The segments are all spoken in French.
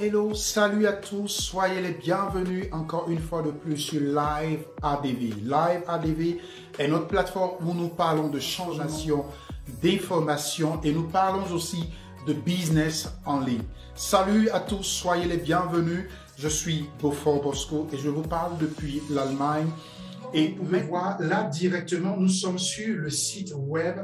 Hello, salut à tous, soyez les bienvenus encore une fois de plus sur Live ADV. Live ADV est notre plateforme où nous parlons de changement, d'information et nous parlons aussi de business en ligne. Salut à tous, soyez les bienvenus. Je suis Beaufort Bosco et je vous parle depuis l'Allemagne. Et vous pouvez voir là directement, nous sommes sur le site web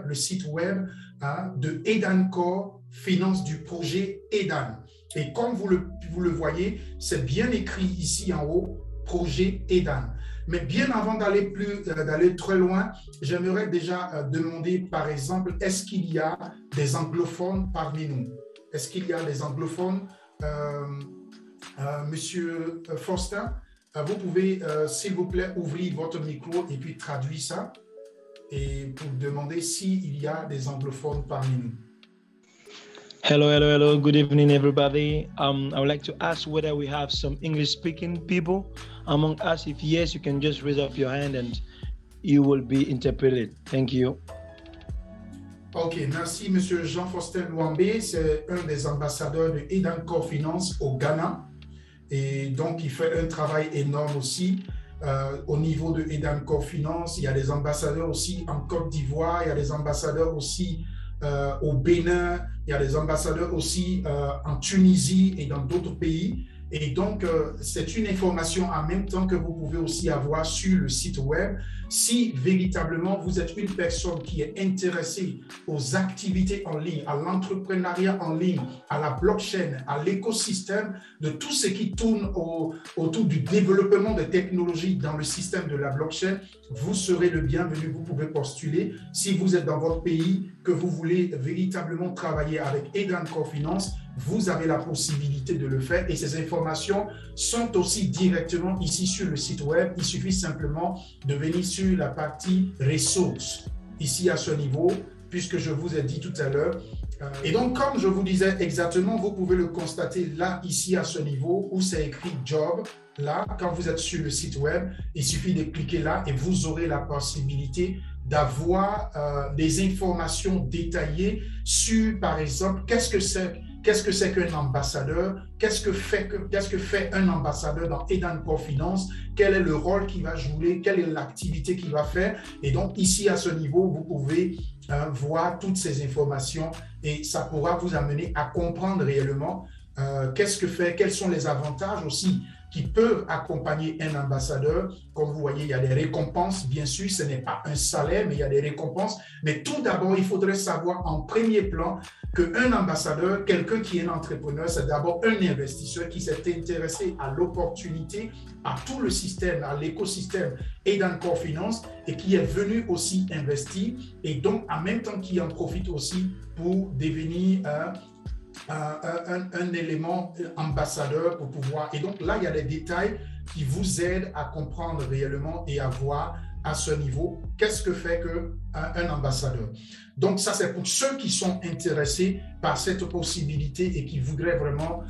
de Edancore Finance du projet Edan. Et comme vous le voyez, c'est bien écrit ici en haut, projet Edan. Mais bien avant d'aller très loin, j'aimerais déjà demander, par exemple, est-ce qu'il y a des anglophones parmi nous? Est-ce qu'il y a des anglophones? Monsieur Foster, vous pouvez, s'il vous plaît, ouvrir votre micro et puis traduire ça et pour demander s'il y a des anglophones parmi nous. Hello. Good evening, everybody. I would like to ask whether we have some English-speaking people among us. If yes, you can just raise up your hand and you will be interpreted. Thank you. Ok, merci, Monsieur Jean Foster Luambe. C'est un des ambassadeurs de Edancore Finance au Ghana. Et donc, il fait un travail énorme aussi au niveau de Edancore Finance. Il y a des ambassadeurs aussi en Côte d'Ivoire. Il y a des ambassadeurs aussi au Bénin, il y a des ambassadeurs aussi en Tunisie et dans d'autres pays. Et donc, c'est une information en même temps que vous pouvez aussi avoir sur le site web. Si véritablement vous êtes une personne qui est intéressée aux activités en ligne, à l'entrepreneuriat en ligne, à la blockchain, à l'écosystème, de tout ce qui tourne autour du développement de technologies dans le système de la blockchain, vous serez le bienvenu. Vous pouvez postuler. Si vous êtes dans votre pays, que vous voulez véritablement travailler avec Edancore Finance, vous avez la possibilité de le faire et ces informations sont aussi directement ici sur le site web. Il suffit simplement de venir sur la partie ressources, ici à ce niveau, puisque je vous ai dit tout à l'heure. Et donc, comme je vous disais exactement, vous pouvez le constater là, ici à ce niveau, où c'est écrit Job. Là, quand vous êtes sur le site web, il suffit de cliquer là et vous aurez la possibilité d'avoir des informations détaillées sur, par exemple, qu'est-ce que c'est qu'un ambassadeur? Qu'est-ce que fait un ambassadeur dans Edancore Finance? Quel est le rôle qu'il va jouer? Quelle est l'activité qu'il va faire? Et donc, ici, à ce niveau, vous pouvez voir toutes ces informations et ça pourra vous amener à comprendre réellement quels sont les avantages aussi qui peuvent accompagner un ambassadeur. Comme vous voyez, il y a des récompenses, bien sûr, ce n'est pas un salaire, mais il y a des récompenses. Mais tout d'abord, il faudrait savoir en premier plan qu'un ambassadeur, quelqu'un qui est un entrepreneur, c'est d'abord un investisseur qui s'est intéressé à l'opportunité, à tout le système, à l'écosystème Edancore Finance et qui est venu aussi investir et donc en même temps qui en profite aussi pour devenir un élément ambassadeur pour pouvoir. Et donc là, il y a des détails qui vous aident à comprendre réellement et à voir à ce niveau qu'est-ce que fait un ambassadeur. Donc ça, c'est pour ceux qui sont intéressés par cette possibilité et qui voudraient vraiment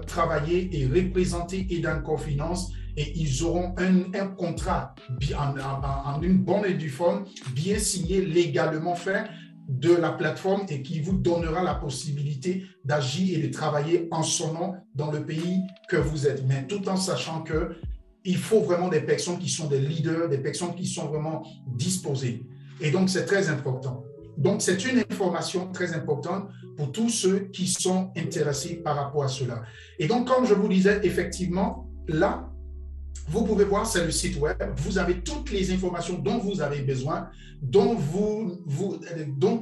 travailler et représenter Edancore Finance. Et ils auront un contrat en une bonne et due forme, bien signé, légalement fait de la plateforme et qui vous donnera la possibilité d'agir et de travailler en son nom dans le pays que vous êtes. Mais tout en sachant qu'il faut vraiment des personnes qui sont des leaders, des personnes qui sont vraiment disposées. Et donc, c'est très important. Donc, c'est une information très importante pour tous ceux qui sont intéressés par rapport à cela. Et donc, comme je vous disais, effectivement, là, vous pouvez voir, c'est le site web. Vous avez toutes les informations dont vous avez besoin,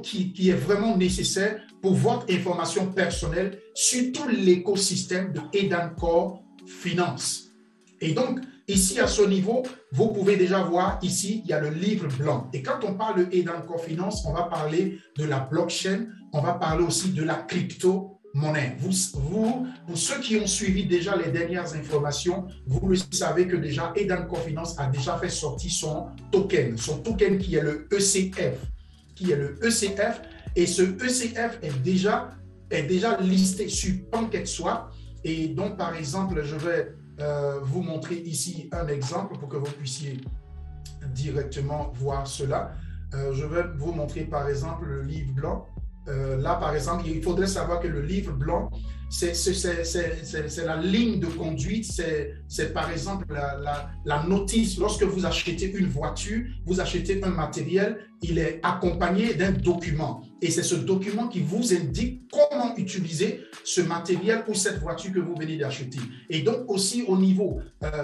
qui est vraiment nécessaire pour votre information personnelle sur tout l'écosystème de Edancore Finance. Et donc, ici, à ce niveau, vous pouvez déjà voir ici, il y a le livre blanc. Et quand on parle de Edancore Finance, on va parler de la blockchain, on va parler aussi de la crypto-monnaie. Pour ceux qui ont suivi déjà les dernières informations, vous le savez que déjà Edancore Finance a déjà fait sortir son token qui est le ECF. Et ce ECF est déjà listé sur PancakeSwap. Et donc, par exemple, je vais vous montrer ici un exemple pour que vous puissiez directement voir cela. Je vais vous montrer par exemple le livre blanc. Là, par exemple, il faudrait savoir que le livre blanc, c'est la ligne de conduite, c'est par exemple la notice. Lorsque vous achetez une voiture, vous achetez un matériel, il est accompagné d'un document. Et c'est ce document qui vous indique comment utiliser ce matériel ou cette voiture que vous venez d'acheter. Et donc aussi au niveau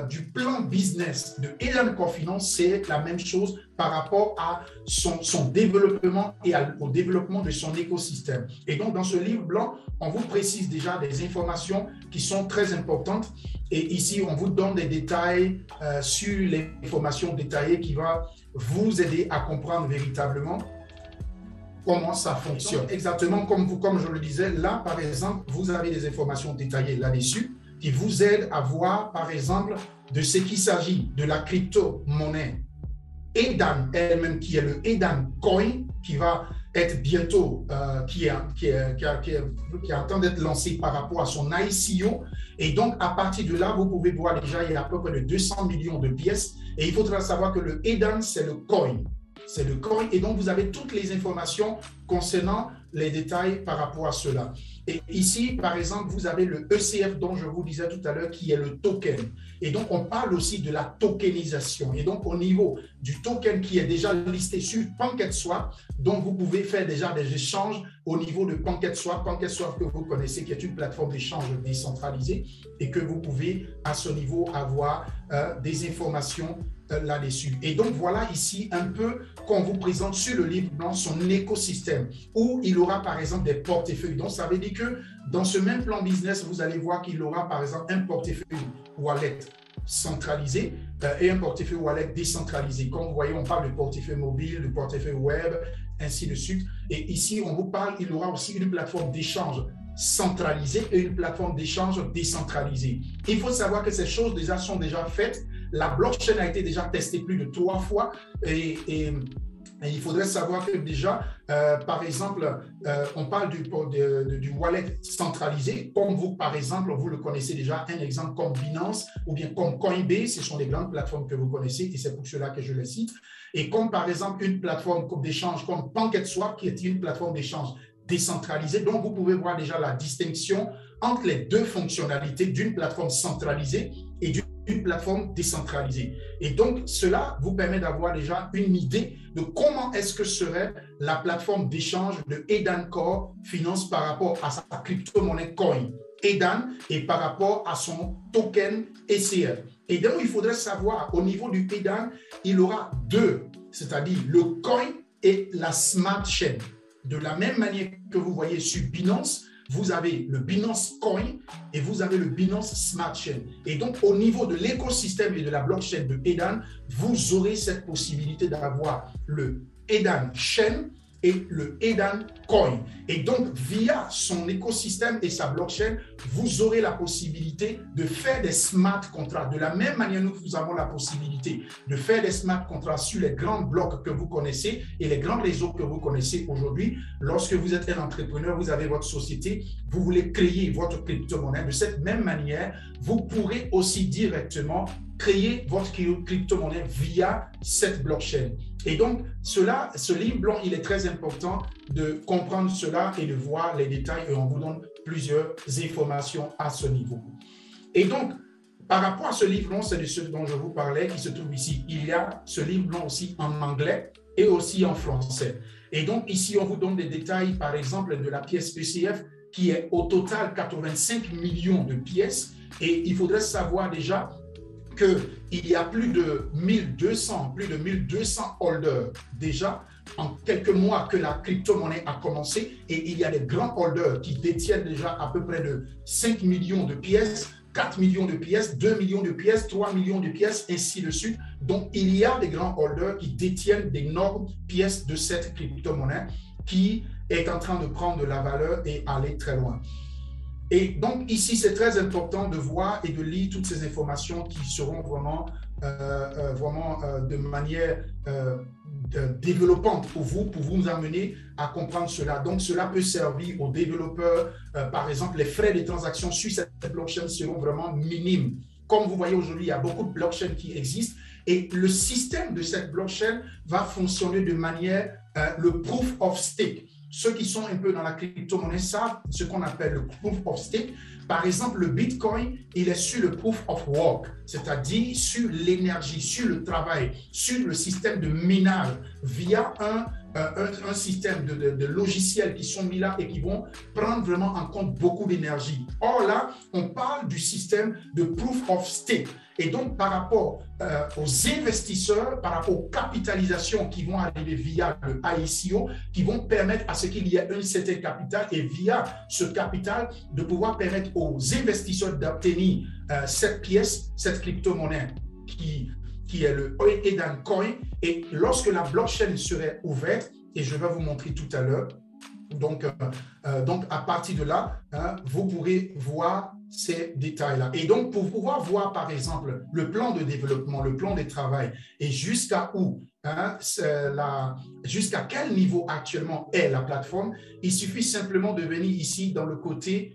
du plan business de Eden Core Finance, c'est la même chose par rapport à son développement et au développement de son écosystème. Et donc dans ce livre blanc, on vous précise déjà des informations qui sont très importantes. Et ici, on vous donne des détails sur l'information détaillée qui va vous aider à comprendre véritablement comment ça fonctionne. Exactement comme je le disais, là, par exemple, vous avez des informations détaillées là-dessus qui vous aident à voir, par exemple, de ce qu'il s'agit de la crypto-monnaie Edan elle-même, qui est le Edan Coin, qui va être bientôt, qui est en train d'être lancé par rapport à son ICO. Et donc, à partir de là, vous pouvez voir déjà, il y a à peu près de 200 millions de pièces. Et il faudra savoir que le Edan, c'est le coin. C'est le coin. Et donc, vous avez toutes les informations concernant les détails par rapport à cela. Et ici, par exemple, vous avez le ECF dont je vous disais tout à l'heure, qui est le token. Et donc, on parle aussi de la tokenisation. Et donc, au niveau du token qui est déjà listé sur PancakeSwap, donc vous pouvez faire déjà des échanges au niveau de PancakeSwap. PancakeSwap que vous connaissez, qui est une plateforme d'échange décentralisée et que vous pouvez à ce niveau avoir des informations là-dessus. Et donc, voilà ici un peu qu'on vous présente sur le livre blanc son écosystème où il aura par exemple des portefeuilles. Donc, ça veut dire que dans ce même plan business, vous allez voir qu'il aura par exemple un portefeuille wallet centralisé et un portefeuille wallet décentralisé. Comme vous voyez, on parle de portefeuille mobile, de portefeuille web, ainsi de suite. Et ici, on vous parle, il aura aussi une plateforme d'échange centralisée et une plateforme d'échange décentralisée. Il faut savoir que ces choses déjà sont déjà faites. La blockchain a été déjà testée plus de 3 fois et il faudrait savoir que déjà, par exemple, on parle du wallet centralisé, comme vous, par exemple, vous le connaissez déjà, un exemple comme Binance ou bien comme Coinbase, ce sont des grandes plateformes que vous connaissez et c'est pour cela que je les cite. Et comme par exemple une plateforme d'échange comme PancakeSwap, qui est une plateforme d'échange décentralisée, donc vous pouvez voir déjà la distinction entre les deux fonctionnalités d'une plateforme centralisée et d'une plateforme décentralisée. Et donc, cela vous permet d'avoir déjà une idée de comment est-ce que serait la plateforme d'échange de Eden Core Finance par rapport à sa crypto-monnaie Coin. Edan et par rapport à son token ECF. Et donc, il faudrait savoir, au niveau du Edan, il aura deux, c'est-à-dire le Coin et la Smart Chain. De la même manière que vous voyez sur Binance, vous avez le Binance Coin et vous avez le Binance Smart Chain. Et donc, au niveau de l'écosystème et de la blockchain de Edan, vous aurez cette possibilité d'avoir le Edan Chain et le Edan Coin. Et donc, via son écosystème et sa blockchain, vous aurez la possibilité de faire des smart contracts. De la même manière, nous avons la possibilité de faire des smart contracts sur les grands blocs que vous connaissez et les grands réseaux que vous connaissez aujourd'hui. Lorsque vous êtes un entrepreneur, vous avez votre société, vous voulez créer votre crypto-monnaie. De cette même manière, vous pourrez aussi directement créer votre crypto-monnaie via cette blockchain. Et donc, ce livre blanc, il est très important de comprendre cela et de voir les détails et on vous donne plusieurs informations à ce niveau. Et donc, par rapport à ce livre blanc, c'est de ce dont je vous parlais qui se trouve ici. Il y a ce livre blanc aussi en anglais et aussi en français. Et donc, ici, on vous donne des détails, par exemple, de la pièce ECF qui est au total 85 millions de pièces. Et il faudrait savoir déjà qu'il y a plus de 1200 holders déjà en quelques mois que la crypto-monnaie a commencé et il y a des grands holders qui détiennent déjà à peu près de 5 millions de pièces, 4 millions de pièces, 2 millions de pièces, 3 millions de pièces, ainsi de suite. Donc, il y a des grands holders qui détiennent d'énormes pièces de cette crypto-monnaie qui est en train de prendre de la valeur et aller très loin. Et donc, ici, c'est très important de voir et de lire toutes ces informations qui seront vraiment de manière développante pour vous amener à comprendre cela. Donc, cela peut servir aux développeurs. Par exemple, les frais de transaction sur cette blockchain seront vraiment minimes. Comme vous voyez aujourd'hui, il y a beaucoup de blockchains qui existent Et le système de cette blockchain va fonctionner de manière le proof of stake. Ceux qui sont un peu dans la crypto-monnaie savent ce qu'on appelle le proof of stake. Par exemple, le Bitcoin, il est sur le proof of work, c'est-à-dire sur l'énergie, sur le travail, sur le système de minage via un système de logiciels qui sont mis là et qui vont prendre vraiment en compte beaucoup d'énergie. Or là, on parle du système de proof of stake. Et donc, par rapport aux investisseurs, par rapport aux capitalisations qui vont arriver via le ICO, qui vont permettre à ce qu'il y ait un certain capital et via ce capital, de pouvoir permettre aux investisseurs d'obtenir cette pièce, cette crypto-monnaie qui est le Edan Coin. Et lorsque la blockchain serait ouverte, et je vais vous montrer tout à l'heure, donc à partir de là, vous pourrez voir ces détails-là. Et donc, pour pouvoir voir, par exemple, le plan de développement, le plan de travail, et jusqu'à où, jusqu'à quel niveau actuellement est la plateforme, il suffit simplement de venir ici dans le côté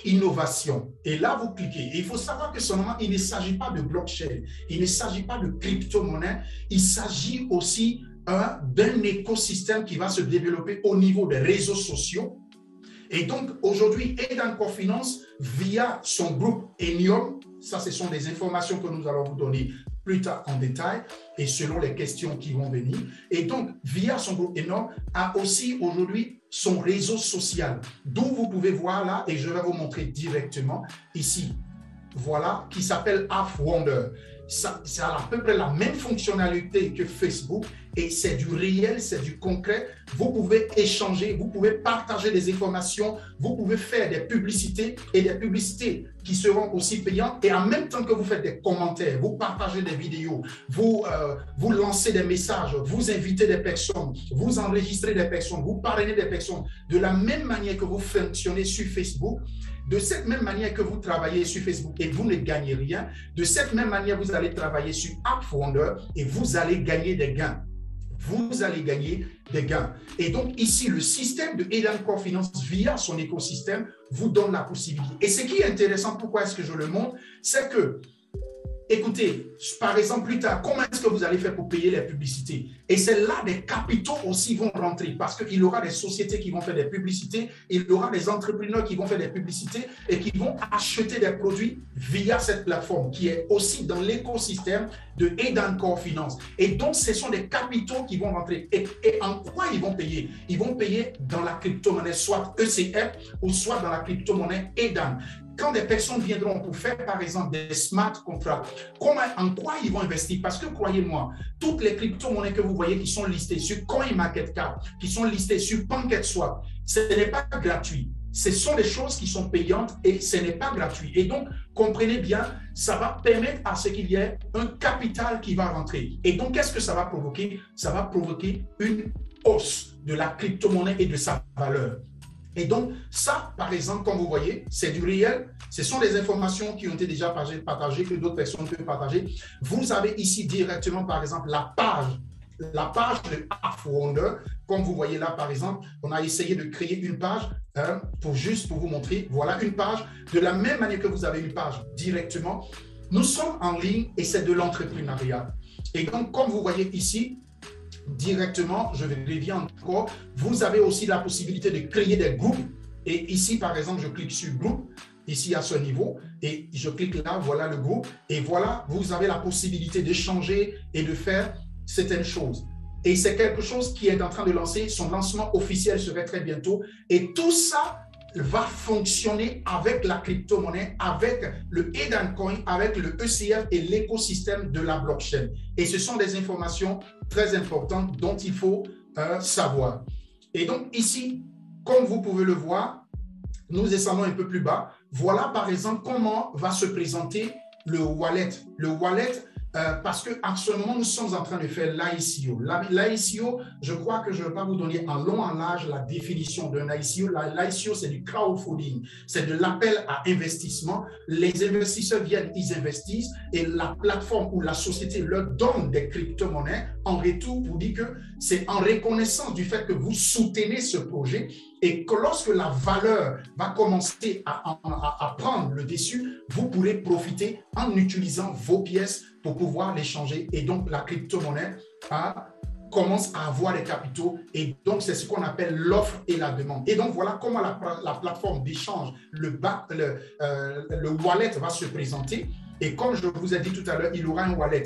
innovation. Et là, vous cliquez. Et il faut savoir que seulement, il ne s'agit pas de blockchain, il ne s'agit pas de crypto-monnaie, il s'agit aussi d'un écosystème qui va se développer au niveau des réseaux sociaux. Et donc, aujourd'hui, Edan Core Finance, via son groupe Enium, ça, ce sont des informations que nous allons vous donner plus tard en détail et selon les questions qui vont venir. Et donc, via son groupe Enium, a aussi aujourd'hui son réseau social, d'où vous pouvez voir là, et je vais vous montrer directement ici, voilà, qui s'appelle Half Wonder. Ça a à peu près la même fonctionnalité que Facebook et c'est du réel, c'est du concret. Vous pouvez échanger, vous pouvez partager des informations, vous pouvez faire des publicités et des publicités qui seront aussi payantes. Et en même temps que vous faites des commentaires, vous partagez des vidéos, vous lancez des messages, vous invitez des personnes, vous enregistrez des personnes, vous parrainez des personnes. De la même manière que vous fonctionnez sur Facebook, de cette même manière que vous travaillez sur Facebook et vous ne gagnez rien, de cette même manière, vous allez travailler sur AppFounder et vous allez gagner des gains. Vous allez gagner des gains. Et donc ici, le système de Edan Core Finance via son écosystème vous donne la possibilité. Et ce qui est intéressant, pourquoi est-ce que je le montre, c'est que, écoutez, par exemple, plus tard, comment est-ce que vous allez faire pour payer les publicités? Et c'est là des capitaux aussi vont rentrer parce qu'il y aura des sociétés qui vont faire des publicités, il y aura des entrepreneurs qui vont faire des publicités et qui vont acheter des produits via cette plateforme qui est aussi dans l'écosystème de Edan Core Finance. Et donc, ce sont des capitaux qui vont rentrer. Et en quoi ils vont payer? Ils vont payer dans la crypto-monnaie, soit ECF ou soit dans la crypto-monnaie Edan. Quand des personnes viendront pour faire, par exemple, des smart contracts, en quoi ils vont investir? Parce que, croyez-moi, toutes les crypto-monnaies que vous voyez qui sont listées sur CoinMarketCap, qui sont listées sur PancakeSwap, ce n'est pas gratuit. Ce sont des choses qui sont payantes et ce n'est pas gratuit. Et donc, comprenez bien, ça va permettre à ce qu'il y ait un capital qui va rentrer. Et donc, qu'est-ce que ça va provoquer? Ça va provoquer une hausse de la crypto-monnaie et de sa valeur. Et donc, ça, par exemple, comme vous voyez, c'est du réel. Ce sont des informations qui ont été déjà partagées, que d'autres personnes peuvent partager. Vous avez ici directement, par exemple, la page de Half Wonder. Comme vous voyez là, par exemple, on a essayé de créer une page pour vous montrer. Voilà une page. De la même manière que vous avez une page directement, nous sommes en ligne et c'est de l'entrepreneuriat. Et donc, comme vous voyez ici, directement, je reviens encore, vous avez aussi la possibilité de créer des groupes. Et ici, par exemple, je clique sur groupe, ici à ce niveau, et je clique là, voilà le groupe. Et voilà, vous avez la possibilité d'échanger et de faire certaines choses. Et c'est quelque chose qui est en train de lancer. Son lancement officiel serait très bientôt. Et tout ça va fonctionner avec la crypto-monnaie, avec le Edan Coin, avec le ECF et l'écosystème de la blockchain. Et ce sont des informations très importantes dont il faut savoir. Et donc ici, comme vous pouvez le voir, nous descendons un peu plus bas. Voilà par exemple comment va se présenter le wallet. Le wallet, parce qu'en ce moment, nous sommes en train de faire l'ICO. L'ICO, je crois que je ne vais pas vous donner en long, en large la définition d'un ICO. L'ICO, c'est du crowdfunding, c'est de l'appel à investissement. Les investisseurs viennent, ils investissent et la plateforme ou la société leur donne des crypto-monnaies en retour pour dire que c'est en reconnaissance du fait que vous soutenez ce projet et que lorsque la valeur va commencer à prendre le dessus, vous pourrez profiter en utilisant vos pièces pour pouvoir l'échanger. Et donc, la crypto-monnaie commence à avoir des capitaux. Et donc, c'est ce qu'on appelle l'offre et la demande. Et donc, voilà comment la plateforme d'échange, le wallet va se présenter. Et comme je vous ai dit tout à l'heure, il y aura un wallet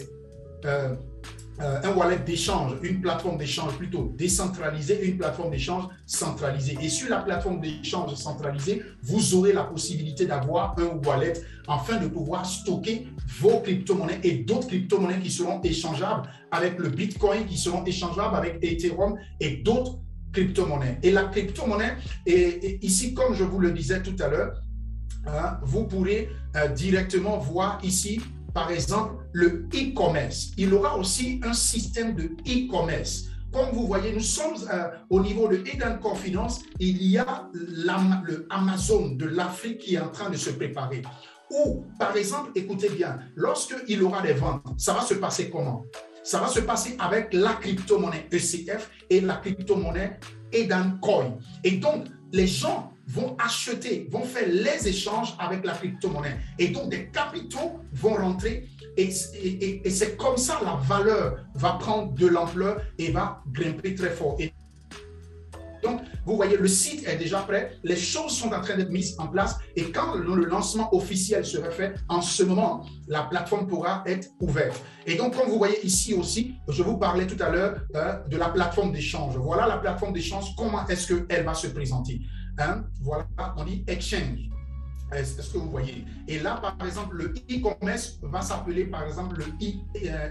d'échange, une plateforme d'échange plutôt décentralisée et une plateforme d'échange centralisée. Et sur la plateforme d'échange centralisée, vous aurez la possibilité d'avoir un wallet afin de pouvoir stocker vos crypto-monnaies et d'autres crypto-monnaies qui seront échangeables avec le Bitcoin, qui seront échangeables avec Ethereum et d'autres crypto-monnaies. Et la crypto-monnaie, ici, comme je vous le disais tout à l'heure, vous pourrez directement voir ici, par exemple, le e-commerce. Il y aura aussi un système de e-commerce. Comme vous voyez, nous sommes au niveau de Edencore Finance. Il y a le Amazon de l'Afrique qui est en train de se préparer. Ou, par exemple, écoutez bien, lorsqu'il y aura des ventes, ça va se passer comment? Ça va se passer avec la crypto-monnaie ECF et la crypto-monnaie Edencoin. Et donc, les gens vont acheter, vont faire les échanges avec la crypto-monnaie. Et donc, des capitaux vont rentrer et c'est comme ça la valeur va prendre de l'ampleur et va grimper très fort. Et donc, vous voyez, le site est déjà prêt, les choses sont en train d'être mises en place et quand le lancement officiel sera fait, en ce moment, la plateforme pourra être ouverte. Et donc, comme vous voyez ici aussi, je vous parlais tout à l'heure de la plateforme d'échange. Voilà la plateforme d'échange, comment est-ce qu'elle va se présenter? Voilà, on dit exchange. Est-ce que vous voyez? Et là, par exemple, le e-commerce va s'appeler, par exemple, le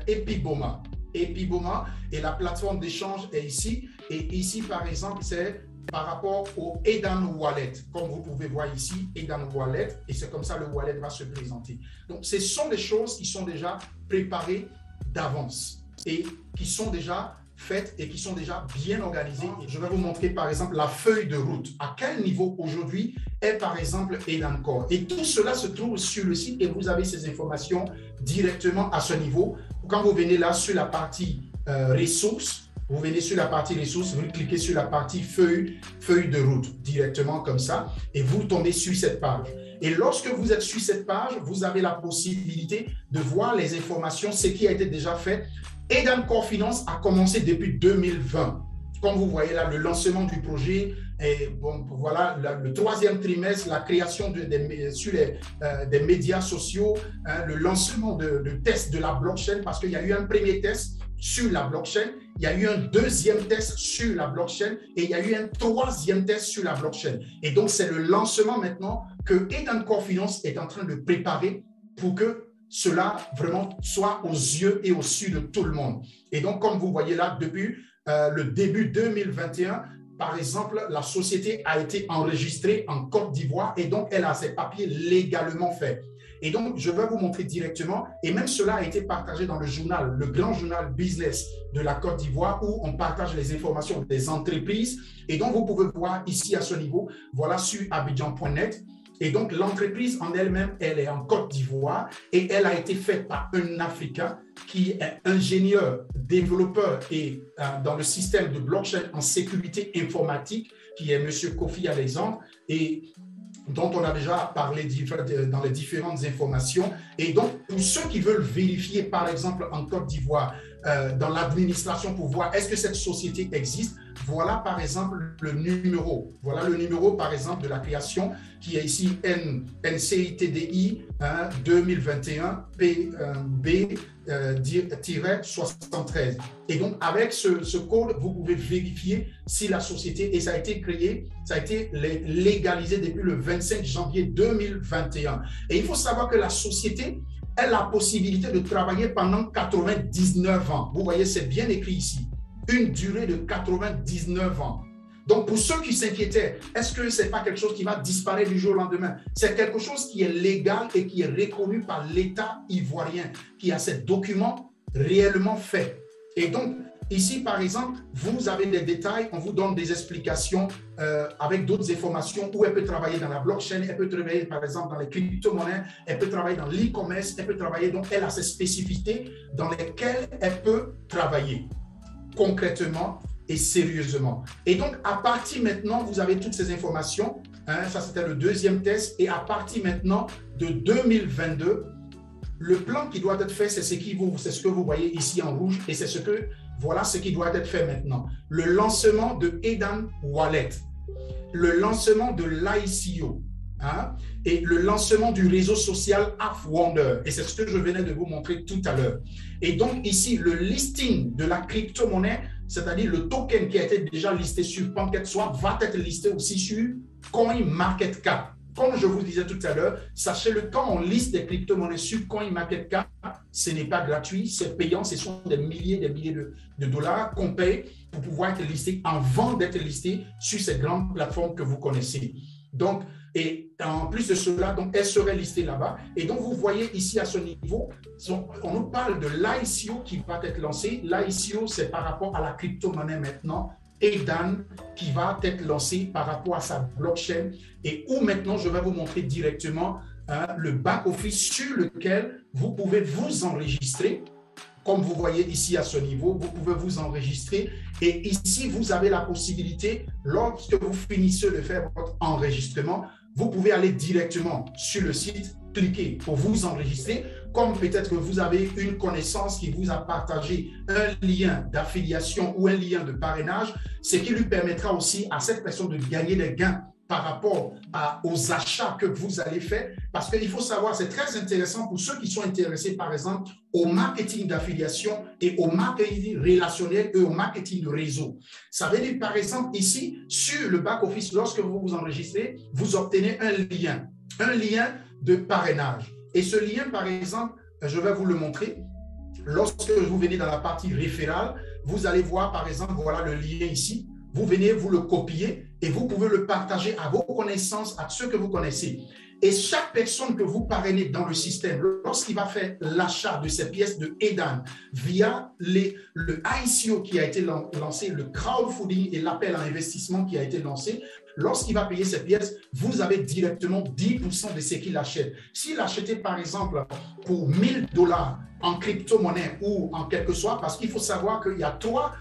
Epiboma. Epiboma, et la plateforme d'échange est ici. Et ici, par exemple, c'est par rapport au Edan Wallet. Comme vous pouvez voir ici, Edan Wallet. Et c'est comme ça le wallet va se présenter. Donc, ce sont des choses qui sont déjà préparées d'avance et qui sont déjà faites et qui sont déjà bien organisées. Et je vais vous montrer par exemple la feuille de route. À quel niveau aujourd'hui est par exemple Edencore. Et tout cela se trouve sur le site et vous avez ces informations directement à ce niveau. Quand vous venez là sur la partie ressources, vous venez sur la partie ressources, vous cliquez sur la partie feuille de route directement comme ça et vous tombez sur cette page. Et lorsque vous êtes sur cette page, vous avez la possibilité de voir les informations, ce qui a été déjà fait. Edencore Finance a commencé depuis 2020. Comme vous voyez là, le lancement du projet, et bon, voilà, le troisième trimestre, la création sur des médias sociaux, le lancement de tests de la blockchain, parce qu'il y a eu un premier test sur la blockchain, il y a eu un deuxième test sur la blockchain et il y a eu un troisième test sur la blockchain. Et donc, c'est le lancement maintenant que Edencore Finance est en train de préparer pour que cela vraiment soit aux yeux et au su de tout le monde. Et donc, comme vous voyez là, depuis le début 2021, par exemple, la société a été enregistrée en Côte d'Ivoire et donc elle a ses papiers légalement faits. Et donc, je vais vous montrer directement, et même cela a été partagé dans le journal, le grand journal business de la Côte d'Ivoire, où on partage les informations des entreprises. Et donc, vous pouvez voir ici à ce niveau, voilà sur Abidjan.net. Et donc, l'entreprise en elle-même, elle est en Côte d'Ivoire et elle a été faite par un Africain qui est ingénieur, développeur et dans le système de blockchain en sécurité informatique, qui est M. Kofi Alexandre, et dont on a déjà parlé dans les différentes informations. Et donc, pour ceux qui veulent vérifier, par exemple, en Côte d'Ivoire, dans l'administration pour voir est-ce que cette société existe, voilà par exemple le numéro. Voilà le numéro par exemple de la création qui est ici NCITDI 2021 PB-73. Et donc avec ce code, vous pouvez vérifier si la société, et ça a été créé, ça a été légalisé depuis le 25 janvier 2021. Et il faut savoir que la société a la possibilité de travailler pendant 99 ans. Vous voyez, c'est bien écrit ici. Une durée de 99 ans. Donc, pour ceux qui s'inquiétaient, est-ce que ce n'est pas quelque chose qui va disparaître du jour au lendemain? C'est quelque chose qui est légal et qui est reconnu par l'État ivoirien, qui a ces documents réellement faits. Et donc, ici, par exemple, vous avez des détails, on vous donne des explications avec d'autres informations où elle peut travailler dans la blockchain, elle peut travailler, par exemple, dans les crypto-monnaies, elle peut travailler dans l'e-commerce, elle peut travailler, donc elle a ses spécificités dans lesquelles elle peut travailler concrètement et sérieusement. Et donc, à partir maintenant, vous avez toutes ces informations. Ça, c'était le deuxième test. Et à partir maintenant de 2022, le plan qui doit être fait, c'est ce que vous voyez ici en rouge et voilà ce qui doit être fait maintenant. Le lancement de Edan Wallet, le lancement de l'ICO, hein, et le lancement du réseau social AppWonder. Et c'est ce que je venais de vous montrer tout à l'heure. Et donc ici, le listing de la crypto-monnaie, c'est-à-dire le token qui a été déjà listé sur PancakeSwap, va être listé aussi sur CoinMarketCap. Comme je vous disais tout à l'heure, sachez-le, quand on liste des crypto-monnaies sur CoinMarketCap, ce n'est pas gratuit, c'est payant, ce sont des milliers de dollars qu'on paye pour pouvoir être listé avant d'être listé sur ces grandes plateformes que vous connaissez. Donc, et en plus de cela, donc, elle serait listée là-bas. Et donc, vous voyez ici à ce niveau, on nous parle de l'ICO qui va être lancé. L'ICO, c'est par rapport à la crypto-monnaie maintenant, Edan, qui va être lancé par rapport à sa blockchain et où maintenant, je vais vous montrer directement le back-office sur lequel vous pouvez vous enregistrer. Comme vous voyez ici à ce niveau, vous pouvez vous enregistrer et ici, vous avez la possibilité, lorsque vous finissez de faire votre enregistrement, vous pouvez aller directement sur le site, cliquer pour vous enregistrer, comme peut-être que vous avez une connaissance qui vous a partagé un lien d'affiliation ou un lien de parrainage, ce qui lui permettra aussi à cette personne de gagner des gains par rapport aux achats que vous allez faire. Parce qu'il faut savoir, c'est très intéressant pour ceux qui sont intéressés, par exemple, au marketing d'affiliation et au marketing relationnel et au marketing de réseau. Ça veut dire, par exemple, ici, sur le back-office, lorsque vous vous enregistrez, vous obtenez un lien de parrainage. Et ce lien, par exemple, je vais vous le montrer. Lorsque vous venez dans la partie référale, vous allez voir, par exemple, voilà le lien ici. Vous venez, vous le copiez et vous pouvez le partager à vos connaissances, à ceux que vous connaissez. Et chaque personne que vous parrainez dans le système, lorsqu'il va faire l'achat de ces pièces de Edan via le ICO qui a été lancé, le crowdfunding et l'appel à investissement qui a été lancé, lorsqu'il va payer ces pièces, vous avez directement 10% de ce qu'il achète. S'il achetait par exemple pour $1000 en crypto-monnaie ou en quelque soit, parce qu'il faut savoir qu'il y a trois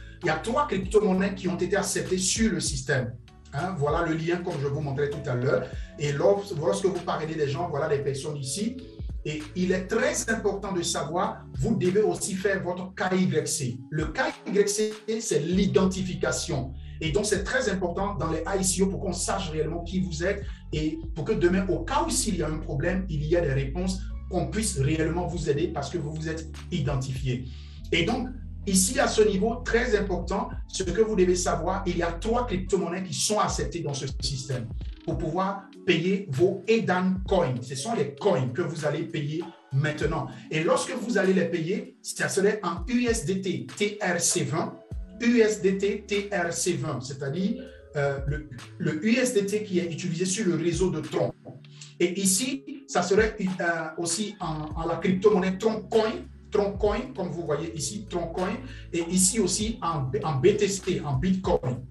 crypto-monnaies qui ont été acceptées sur le système. Hein, voilà le lien comme je vous montrais tout à l'heure. Et lorsque vous parrainez des gens, voilà les personnes ici. Et il est très important de savoir, vous devez aussi faire votre KYC. Le KYC, c'est l'identification. Et donc, c'est très important dans les ICO pour qu'on sache réellement qui vous êtes et pour que demain, au cas où s'il y a un problème, il y a des réponses, qu'on puisse réellement vous aider parce que vous vous êtes identifié. Et donc, ici, à ce niveau, très important, ce que vous devez savoir, il y a 3 crypto-monnaies qui sont acceptées dans ce système pour pouvoir payer vos Edan Coins. Ce sont les coins que vous allez payer maintenant. Et lorsque vous allez les payer, ça serait en USDT TRC20, USDT TRC20, c'est-à-dire le USDT qui est utilisé sur le réseau de Tron. Et ici, ça serait aussi en la crypto-monnaie Troncoin, comme vous voyez ici, Troncoin, et ici aussi en BTC, en Bitcoin.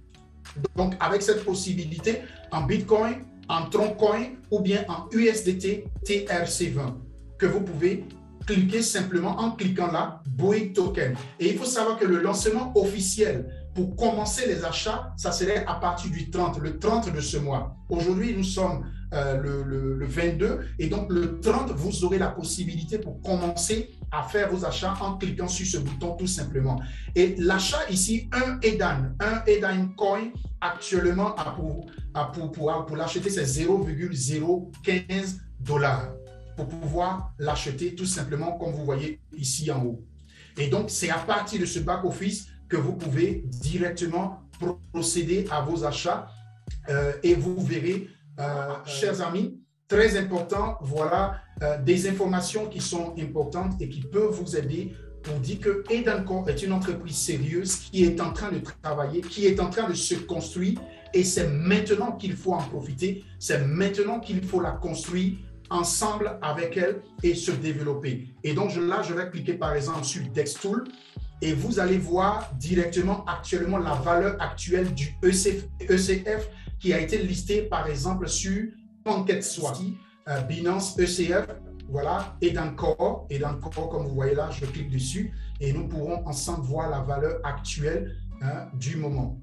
Donc, avec cette possibilité, en Bitcoin, en Troncoin ou bien en USDT TRC20, que vous pouvez cliquer simplement en cliquant là, Buy Token. Et il faut savoir que le lancement officiel pour commencer les achats, ça serait à partir du 30, le 30 de ce mois. Aujourd'hui, nous sommes le 22 et donc le 30, vous aurez la possibilité pour commencer à faire vos achats en cliquant sur ce bouton tout simplement. Et l'achat ici, un Edan Coin, actuellement, pour l'acheter, c'est 0,015 $. Pour pouvoir l'acheter tout simplement comme vous voyez ici en haut. Et donc, c'est à partir de ce back-office que vous pouvez directement procéder à vos achats et vous verrez, chers amis, très important, voilà des informations qui sont importantes et qui peuvent vous aider pour dire que Edancore est une entreprise sérieuse qui est en train de travailler, qui est en train de se construire et c'est maintenant qu'il faut en profiter, c'est maintenant qu'il faut la construire ensemble avec elle et se développer. Et donc là, je vais cliquer par exemple sur Dextool et vous allez voir directement actuellement la valeur actuelle du ECF qui a été listé par exemple sur PancakeSwap, Binance ECF, voilà, Edancore, comme vous voyez là, je clique dessus et nous pourrons ensemble voir la valeur actuelle du moment.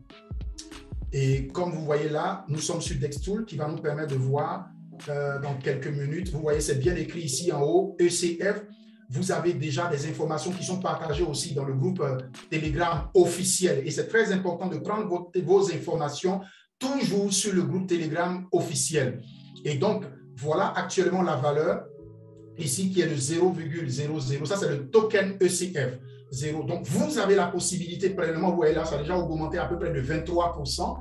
Et comme vous voyez là, nous sommes sur Dextool qui va nous permettre de voir dans quelques minutes. Vous voyez, c'est bien écrit ici en haut, ECF, vous avez déjà des informations qui sont partagées aussi dans le groupe Telegram officiel. Et c'est très important de prendre vos informations toujours sur le groupe Telegram officiel. Et donc, voilà actuellement la valeur ici qui est de 0,00. Ça, c'est le token ECF. 0. Donc, vous avez la possibilité, premièrement, vous voyez là, ça a déjà augmenté à peu près de 23%.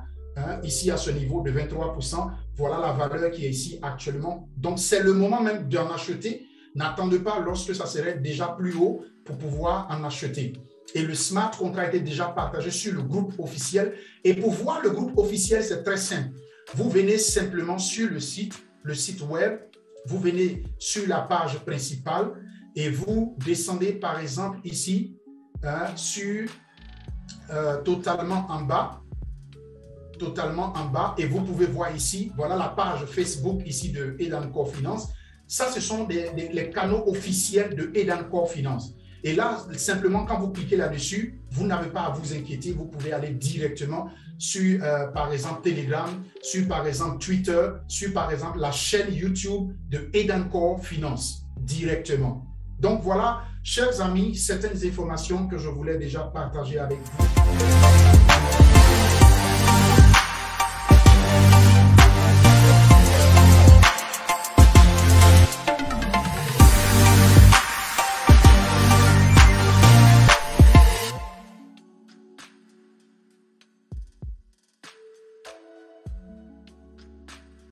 Ici, à ce niveau de 23%, voilà la valeur qui est ici actuellement. Donc, c'est le moment même d'en acheter. N'attendez pas lorsque ça serait déjà plus haut pour pouvoir en acheter. Et le smart contract a été déjà partagé sur le groupe officiel. Et pour voir le groupe officiel, c'est très simple. Vous venez simplement sur le site web, vous venez sur la page principale et vous descendez par exemple ici sur totalement en bas et vous pouvez voir ici, voilà la page Facebook ici de Edencore Finance. Ça, ce sont les canaux officiels de Edencore Finance. Et là, simplement, quand vous cliquez là-dessus, vous n'avez pas à vous inquiéter. Vous pouvez aller directement sur, par exemple, Telegram, sur, par exemple, Twitter, sur, par exemple, la chaîne YouTube de Edencore Finance directement. Donc, voilà, chers amis, certaines informations que je voulais déjà partager avec vous.